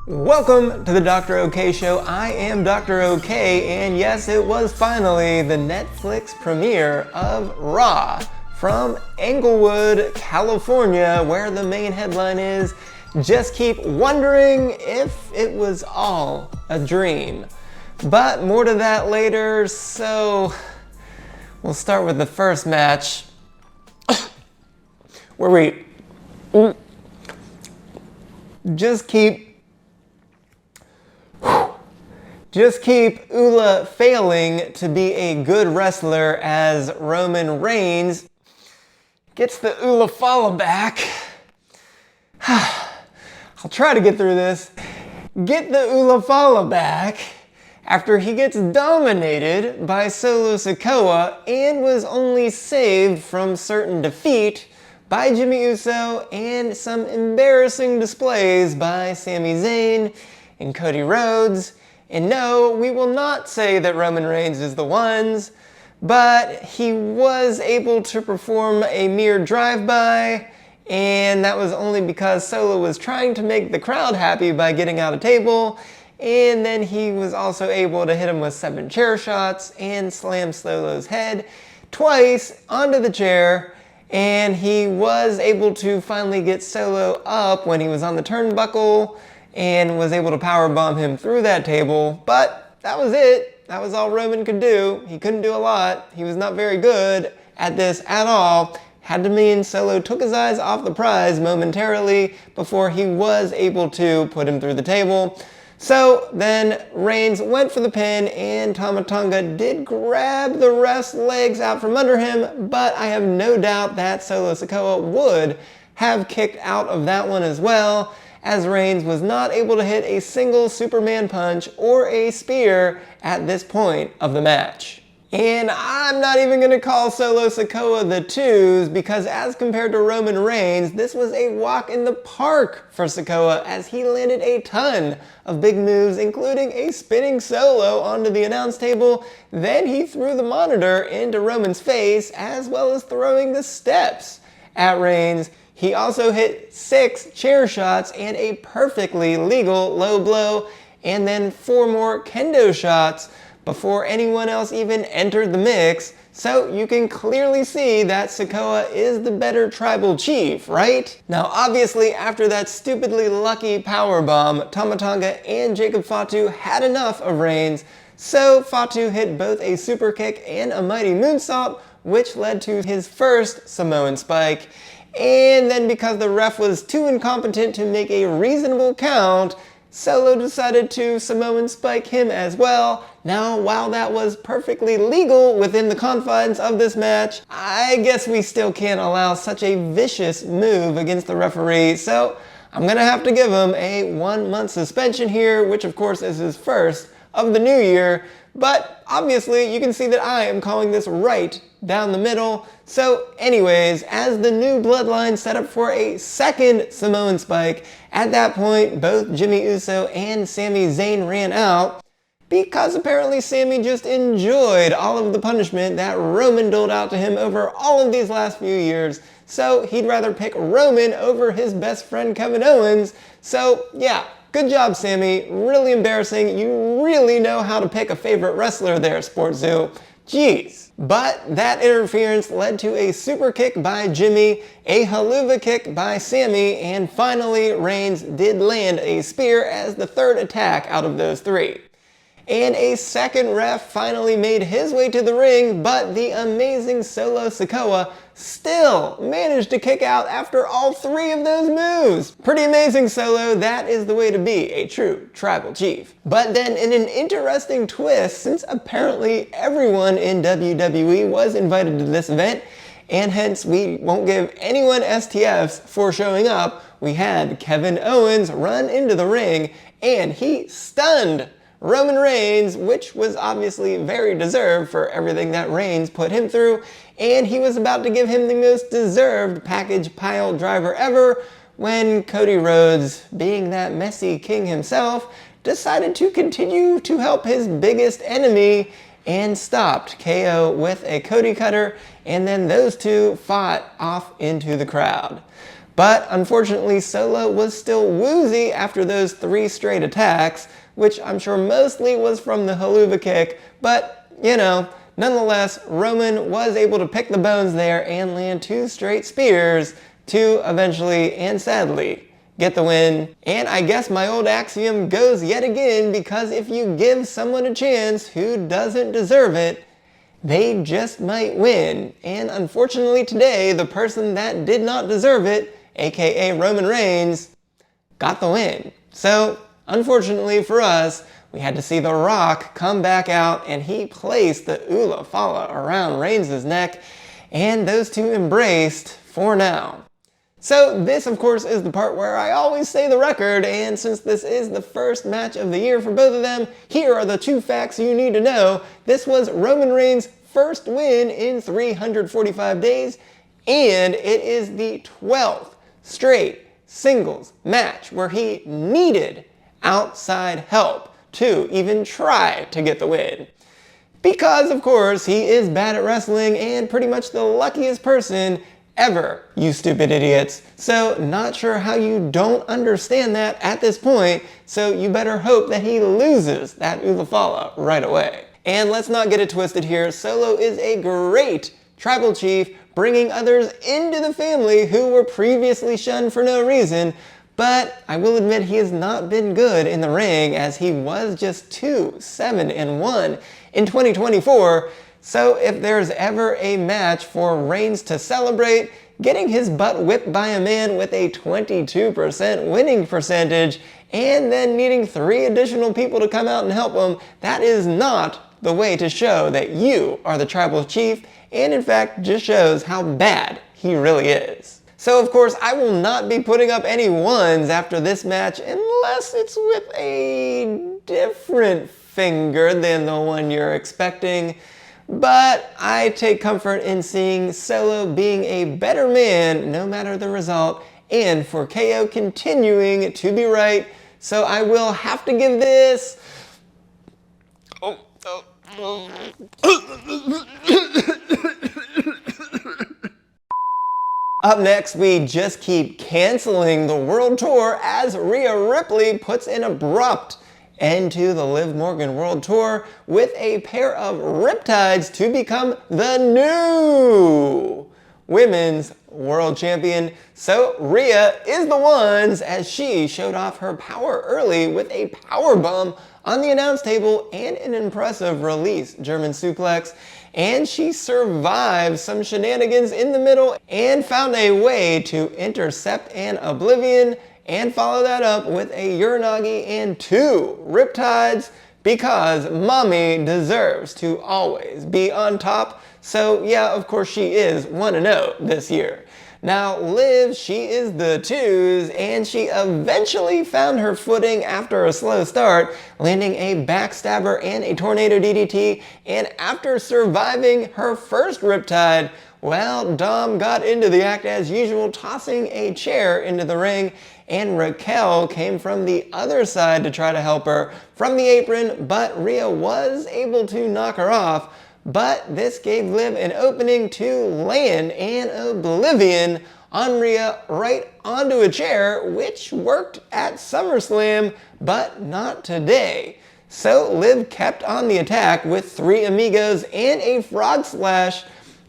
Welcome to the Doktor O'Kay Show. I am Doktor O'Kay, and yes, it was finally the Netflix premiere of Raw from Englewood, California, where the main headline is, "Just keep wondering if it was all a dream." But more to that later, so we'll start with the first match, where we just keep Ula failing to be a good wrestler as Roman Reigns gets the Ula follow back. I'll try to get through this. Get the Ula follow back after he gets dominated by Solo Sikoa and was only saved from certain defeat by Jey Uso and some embarrassing displays by Sami Zayn and Cody Rhodes. And no, we will not say that Roman Reigns is the ones, but he was able to perform a mere drive-by, and that was only because Solo was trying to make the crowd happy by getting out a table, and then he was also able to hit him with 7 chair shots and slam Solo's head twice onto the chair, and he was able to finally get Solo up when he was on the turnbuckle and was able to powerbomb him through that table, but that was it. That was all Roman could do. He couldn't do a lot. He was not very good at this at all. Had to mean Solo took his eyes off the prize momentarily before he was able to put him through the table. So then Reigns went for the pin, and Tama Tonga did grab the ref's legs out from under him, but I have no doubt that Solo Sikoa would have kicked out of that one as well, as Reigns was not able to hit a single Superman punch or a spear at this point of the match. And I'm not even going to call Solo Sikoa the twos, because as compared to Roman Reigns, this was a walk in the park for Sikoa, as he landed a ton of big moves, including a spinning solo onto the announce table. Then he threw the monitor into Roman's face, as well as throwing the steps at Reigns. He also hit 6 chair shots and a perfectly legal low blow, and then 4 more kendo shots before anyone else even entered the mix. So you can clearly see that Sikoa is the better tribal chief, right? Now obviously after that stupidly lucky powerbomb, Tama Tonga and Jacob Fatu had enough of Reigns, so Fatu hit both a super kick and a mighty moonsault, which led to his first Samoan spike. And then because the ref was too incompetent to make a reasonable count, Solo decided to Samoan spike him as well. Now, while that was perfectly legal within the confines of this match, I guess we still can't allow such a vicious move against the referee, so I'm gonna have to give him a 1-month suspension here, which of course is his first of the new year. But obviously you can see that I am calling this right down the middle. So anyways, as the new bloodline set up for a second Samoan spike, at that point both Jey Uso and Sami Zayn ran out, because apparently Sami just enjoyed all of the punishment that Roman doled out to him over all of these last few years. So he'd rather pick Roman over his best friend Kevin Owens. So yeah, good job, Sami. Really embarrassing. You really know how to pick a favorite wrestler there, SportsZu. Jeez. But that interference led to a super kick by Jimmy, a haluva kick by Sami, and finally Reigns did land a spear as the third attack out of those 3. And a second ref finally made his way to the ring, but the amazing Solo Sikoa still managed to kick out after all 3 of those moves. Pretty amazing, Solo. That is the way to be a true tribal chief. But then in an interesting twist, since apparently everyone in WWE was invited to this event, and hence we won't give anyone STFs for showing up, we had Kevin Owens run into the ring, and he stunned Roman Reigns, which was obviously very deserved for everything that Reigns put him through, and he was about to give him the most deserved package pile driver ever when Cody Rhodes, being that messy king himself, decided to continue to help his biggest enemy and stopped KO with a Cody cutter, and then those two fought off into the crowd. But unfortunately, Solo was still woozy after those 3 straight attacks, which I'm sure mostly was from the haluva kick, but, you know, nonetheless, Roman was able to pick the bones there and land 2 straight spears to eventually, and sadly, get the win. And I guess my old axiom goes yet again, because if you give someone a chance who doesn't deserve it, they just might win. And unfortunately today, the person that did not deserve it, aka Roman Reigns, got the win. So, unfortunately for us, we had to see The Rock come back out, and he placed the Ula Fala around Reigns' neck, and those two embraced for now. So this, of course, is the part where I always say the record, and since this is the first match of the year for both of them, here are the 2 facts you need to know. This was Roman Reigns' first win in 345 days, and it is the 12th straight singles match where he needed outside help to even try to get the win. Because, of course, he is bad at wrestling and pretty much the luckiest person ever, you stupid idiots. So not sure how you don't understand that at this point, so you better hope that he loses that Ula Fala right away. And let's not get it twisted here, Solo is a great tribal chief, bringing others into the family who were previously shunned for no reason, but I will admit he has not been good in the ring, as he was just 2-7-1 in 2024, so if there's ever a match for Reigns to celebrate, getting his butt whipped by a man with a 22% winning percentage and then needing 3 additional people to come out and help him, that is not the way to show that you are the tribal chief, and in fact just shows how bad he really is. So of course I will not be putting up any 1s after this match unless it's with a different finger than the one you're expecting. But I take comfort in seeing Solo being a better man no matter the result, and for KO continuing to be right, so I will have to give this... Up next, we just keep canceling the world tour as Rhea Ripley puts an abrupt end to the Liv Morgan World Tour with a pair of riptides to become the new Women's World Champion. So Rhea is the ones, as she showed off her power early with a power bomb on the announce table and an impressive release German suplex. And she survived some shenanigans in the middle and found a way to intercept an Oblivion and follow that up with a Uranagi and 2 Riptides, because mommy deserves to always be on top. So yeah, of course she is 1-0 this year. Now Liv, she is the 2s, and she eventually found her footing after a slow start, landing a backstabber and a tornado DDT, and after surviving her first Riptide, well, Dom got into the act as usual, tossing a chair into the ring, and Raquel came from the other side to try to help her from the apron, but Rhea was able to knock her off. But this gave Liv an opening to land an Oblivion on Rhea right onto a chair, which worked at SummerSlam, but not today. So Liv kept on the attack with 3 Amigos and a Frog Splash,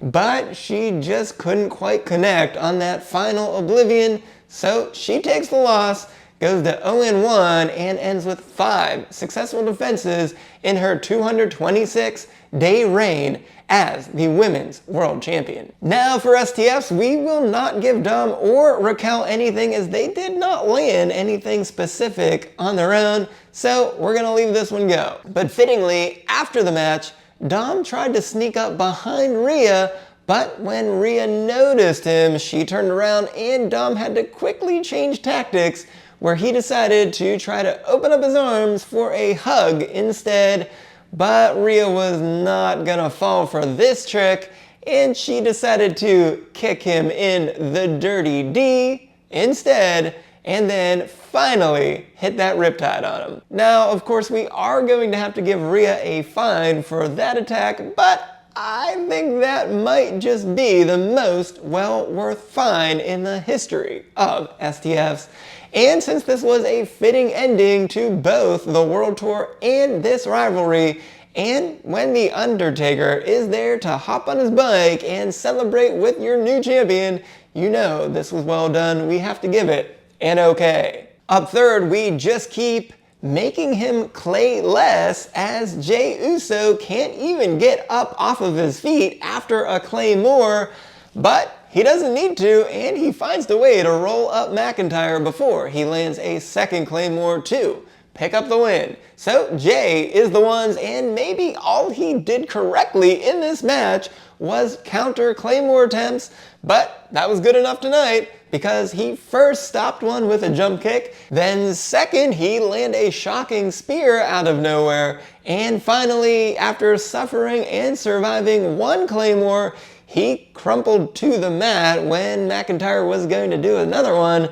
but she just couldn't quite connect on that final Oblivion, so she takes the loss, goes to 0-1, and ends with 5 successful defenses in her 226-day reign as the Women's World Champion. Now for STFs, we will not give Dom or Raquel anything, as they did not land anything specific on their own, so we're gonna leave this one go. But fittingly, after the match, Dom tried to sneak up behind Rhea, but when Rhea noticed him, she turned around and Dom had to quickly change tactics, where he decided to try to open up his arms for a hug instead. But Rhea was not gonna fall for this trick, and she decided to kick him in the Dirty D instead, and then finally hit that Riptide on him. Now, of course, we are going to have to give Rhea a fine for that attack, but I think that might just be the most well-worth find in the history of STFs. And since this was a fitting ending to both the World Tour and this rivalry, and when The Undertaker is there to hop on his bike and celebrate with your new champion, you know this was well done. We have to give it an okay. Up third, we just keep making him clay-less, as Jey Uso can't even get up off of his feet after a claymore, but he doesn't need to, and he finds the way to roll up McIntyre before he lands a second claymore to pick up the win. So Jey is the ones, and maybe all he did correctly in this match was counter claymore attempts, but that was good enough tonight because he first stopped one with a jump kick, then second he landed a shocking spear out of nowhere, and finally, after suffering and surviving one claymore, he crumpled to the mat when McIntyre was going to do another one.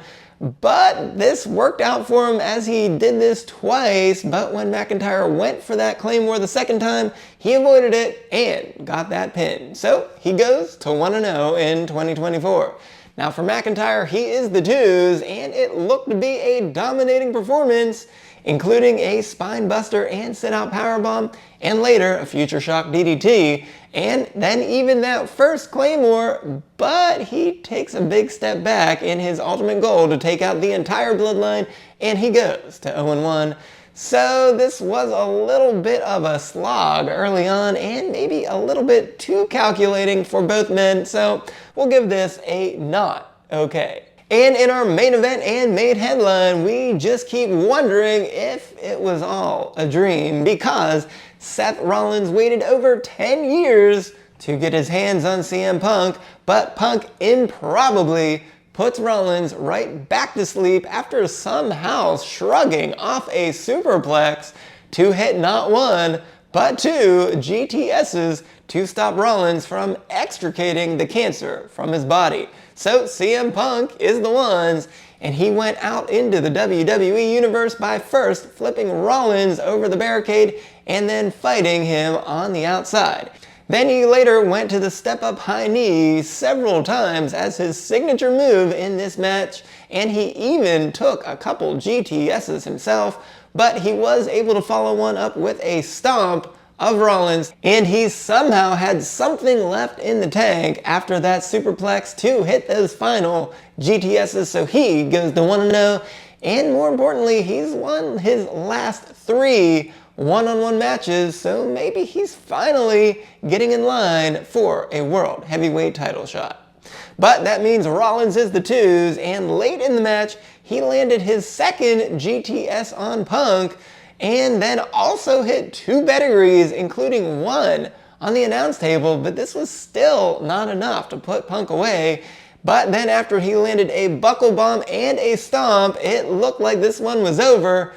But this worked out for him as he did this twice, but when McIntyre went for that claymore the second time, he avoided it and got that pin. So he goes to 1-0 in 2024. Now for McIntyre, he is the twos, and it looked to be a dominating performance, including a spine buster and sit-out powerbomb, and later a future shock DDT, and then even that first claymore, but he takes a big step back in his ultimate goal to take out the entire bloodline, and he goes to 0-1. So this was a little bit of a slog early on, and maybe a little bit too calculating for both men, so we'll give this a not okay. And in our main event and main headline, we just keep wondering if it was all a dream, because Seth Rollins waited over 10 years to get his hands on CM Punk, but Punk improbably puts Rollins right back to sleep after somehow shrugging off a superplex to hit not one, but two GTSs to stop Rollins from extricating the cancer from his body. So CM Punk is the ones, and he went out into the WWE Universe by first flipping Rollins over the barricade and then fighting him on the outside. Then he later went to the step-up high knee several times as his signature move in this match, and he even took a couple GTSs himself, but he was able to follow one up with a stomp of Rollins, and he somehow had something left in the tank after that superplex to hit those final GTSs, so he goes to 1-0, and more importantly, he's won his last 3 one-on-one matches, so maybe he's finally getting in line for a World Heavyweight title shot. But that means Rollins is the twos, and late in the match, he landed his second GTS on Punk, and then also hit 2 pedigrees, including one on the announce table, but this was still not enough to put Punk away. But then after he landed a buckle bomb and a stomp, it looked like this one was over.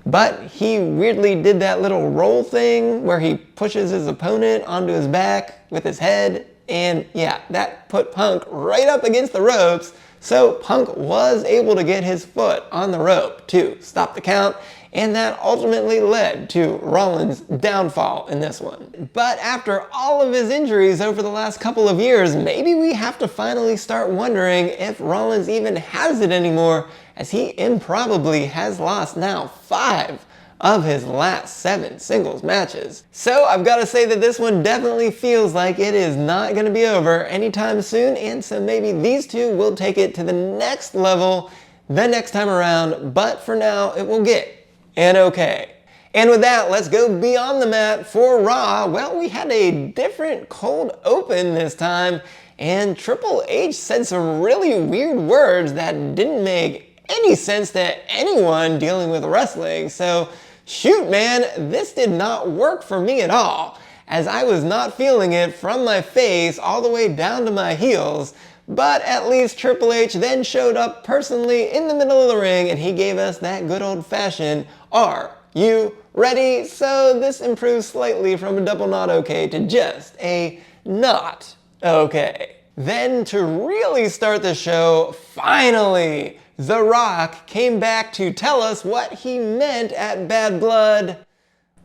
But he weirdly did that little roll thing where he pushes his opponent onto his back with his head, and yeah, that put Punk right up against the ropes, so Punk was able to get his foot on the rope to stop the count, and that ultimately led to Rollins' downfall in this one. But after all of his injuries over the last couple of years, maybe we have to finally start wondering if Rollins even has it anymore, as he improbably has lost now 5 of his last 7 singles matches. So I've got to say that this one definitely feels like it is not going to be over anytime soon, and so maybe these two will take it to the next level the next time around, but for now it will get an okay. And with that, let's go beyond the mat for Raw. Well, we had a different cold open this time, and Triple H said some really weird words that didn't make any sense to anyone dealing with wrestling. So shoot, man, this did not work for me at all, as I was not feeling it from my face all the way down to my heels. But at least Triple H then showed up personally in the middle of the ring, and he gave us that good old-fashioned "Are you ready?" So this improves slightly from a double not okay to just a not okay. Then to really start the show, finally, The Rock came back to tell us what he meant at Bad Blood.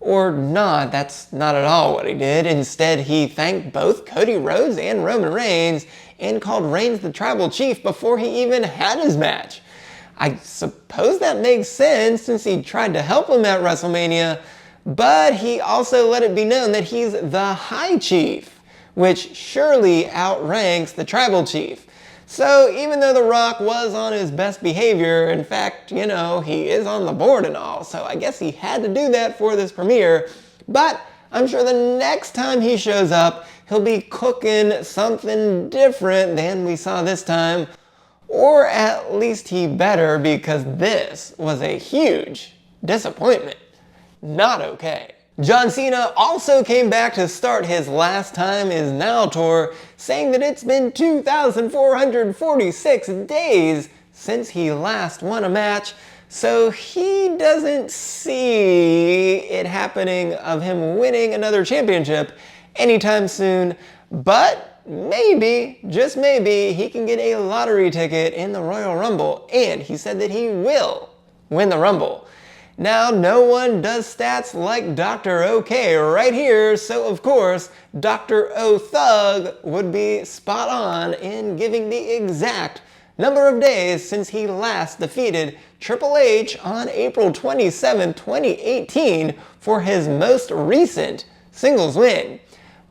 Or not, that's not at all what he did. Instead, he thanked both Cody Rhodes and Roman Reigns and called Reigns the tribal chief before he even had his match. I suppose that makes sense since he tried to help him at WrestleMania, but he also let it be known that he's the High Chief, which surely outranks the Tribal Chief. So even though The Rock was on his best behavior, in fact, he is on the board and all, so I guess he had to do that for this premiere, but I'm sure the next time he shows up, he'll be cooking something different than we saw this time. Or at least he better, because this was a huge disappointment. Not okay. John Cena also came back to start his Last Time Is Now tour, saying that it's been 2,446 days since he last won a match, so he doesn't see it happening of him winning another championship anytime soon, but maybe, just maybe, he can get a lottery ticket in the Royal Rumble, and he said that he will win the Rumble. Now, no one does stats like Doktor O'Kay right here, so of course, Dr. O-Thug would be spot on in giving the exact number of days since he last defeated Triple H on April 27, 2018 for his most recent singles win.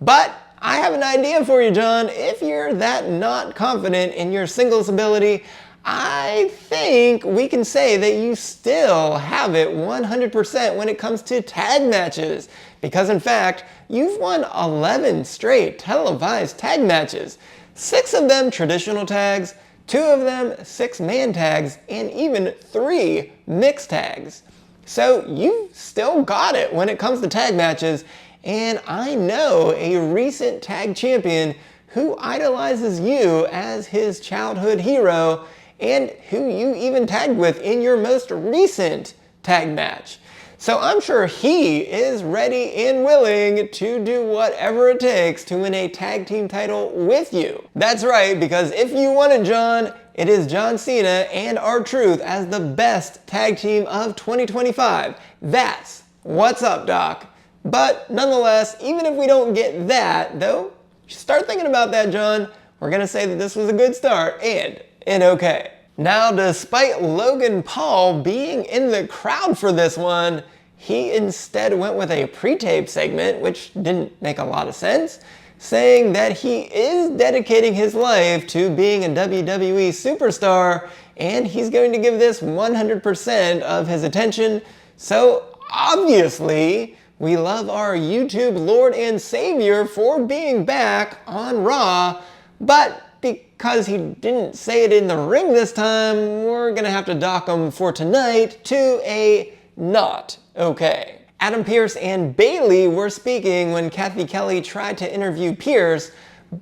But I have an idea for you, John. If you're that not confident in your singles ability, I think we can say that you still have it 100% when it comes to tag matches. Because in fact, you've won 11 straight televised tag matches. 6 of them traditional tags, 2 of them 6-man tags, and even 3 mixed tags. So you've still got it when it comes to tag matches. And I know a recent tag champion who idolizes you as his childhood hero and who you even tagged with in your most recent tag match. So I'm sure he is ready and willing to do whatever it takes to win a tag team title with you. That's right, because if you want it, John, it is John Cena and R-Truth as the best tag team of 2025. That's what's up, Doc. But nonetheless, even if we don't get that, though, start thinking about that, John. We're going to say that this was a good start and an okay. Now, despite Logan Paul being in the crowd for this one, he instead went with a pre-tape segment, which didn't make a lot of sense, saying that he is dedicating his life to being a WWE superstar, and he's going to give this 100% of his attention. So, obviously, we love our YouTube Lord and Savior for being back on Raw, but because he didn't say it in the ring this time, we're gonna have to dock him for tonight to a not okay. Adam Pearce and Bayley were speaking when Kathy Kelly tried to interview Pearce,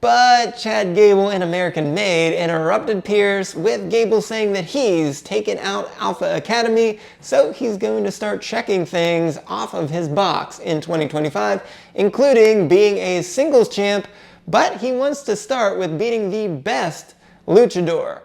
but Chad Gable and American Made interrupted Pearce with Gable saying that he's taken out Alpha Academy, so he's going to start checking things off of his box in 2025, including being a singles champ, but he wants to start with beating the best Luchador.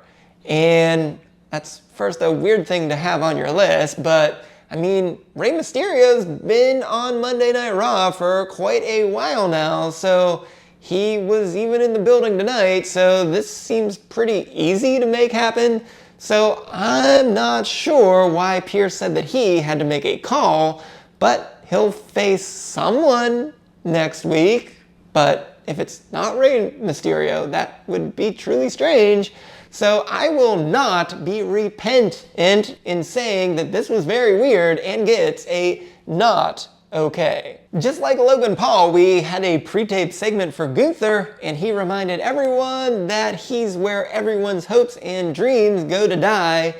And that's first a weird thing to have on your list, but I mean, Rey Mysterio's been on Monday Night Raw for quite a while now, so he was even in the building tonight, so this seems pretty easy to make happen. So I'm not sure why Pearce said that he had to make a call, but he'll face someone next week. But if it's not Rey Mysterio, that would be truly strange. So I will not be repentant in saying that this was very weird and gets a not okay. Just like Logan Paul, we had a pre-tape segment for Gunther, and he reminded everyone that he's where everyone's hopes and dreams go to die,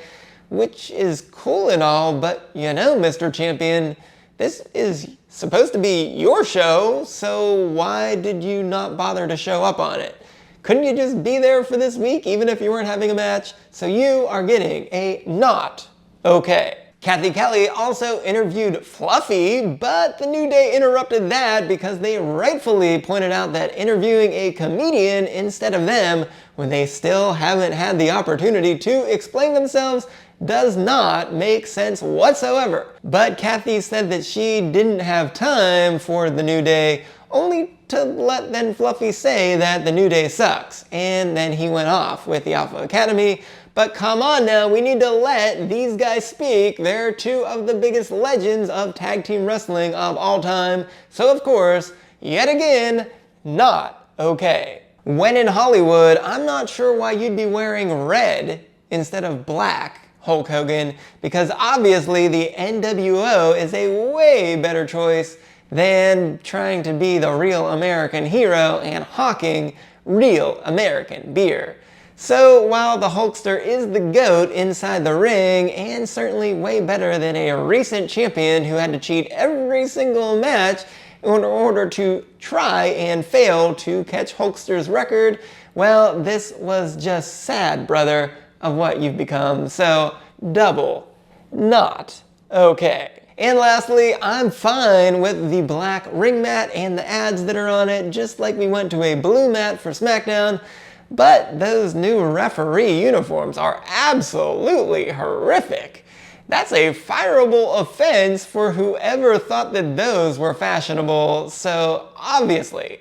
which is cool and all, but you know, Mr. Champion, this is supposed to be your show, so why did you not bother to show up on it? Couldn't you just be there for this week, even if you weren't having a match? So you are getting a not okay. Kathy Kelly also interviewed Fluffy, but the New Day interrupted that because they rightfully pointed out that interviewing a comedian instead of them when they still haven't had the opportunity to explain themselves does not make sense whatsoever. But Kathy said that she didn't have time for the New Day, only to let then Fluffy say that the New Day sucks. And then he went off with the Alpha Academy. But come on now, we need to let these guys speak. They're two of the biggest legends of tag team wrestling of all time. So of course, yet again, not okay. When in Hollywood, I'm not sure why you'd be wearing red instead of black, Hulk Hogan, because obviously the NWO is a way better choice than trying to be the real American hero and hawking real American beer. So while the Hulkster is the GOAT inside the ring, and certainly way better than a recent champion who had to cheat every single match in order to try and fail to catch Hulkster's record, well, this was just sad, brother, of what you've become. So double not okay. And lastly, I'm fine with the black ring mat and the ads that are on it, just like we went to a blue mat for SmackDown. But those new referee uniforms are absolutely horrific. That's a fireable offense for whoever thought that those were fashionable. So obviously,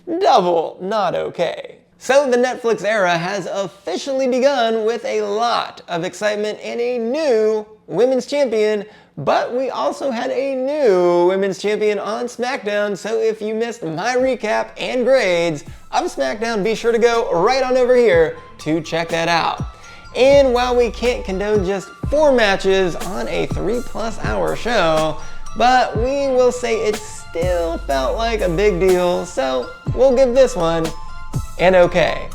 double not okay. So the Netflix era has officially begun with a lot of excitement and a new women's champion. But we also had a new women's champion on SmackDown, so if you missed my recap and grades of SmackDown, be sure to go right on over here to check that out. And while we can't condone just 4 matches on a 3+ hour show, but we will say it still felt like a big deal, so we'll give this one an okay.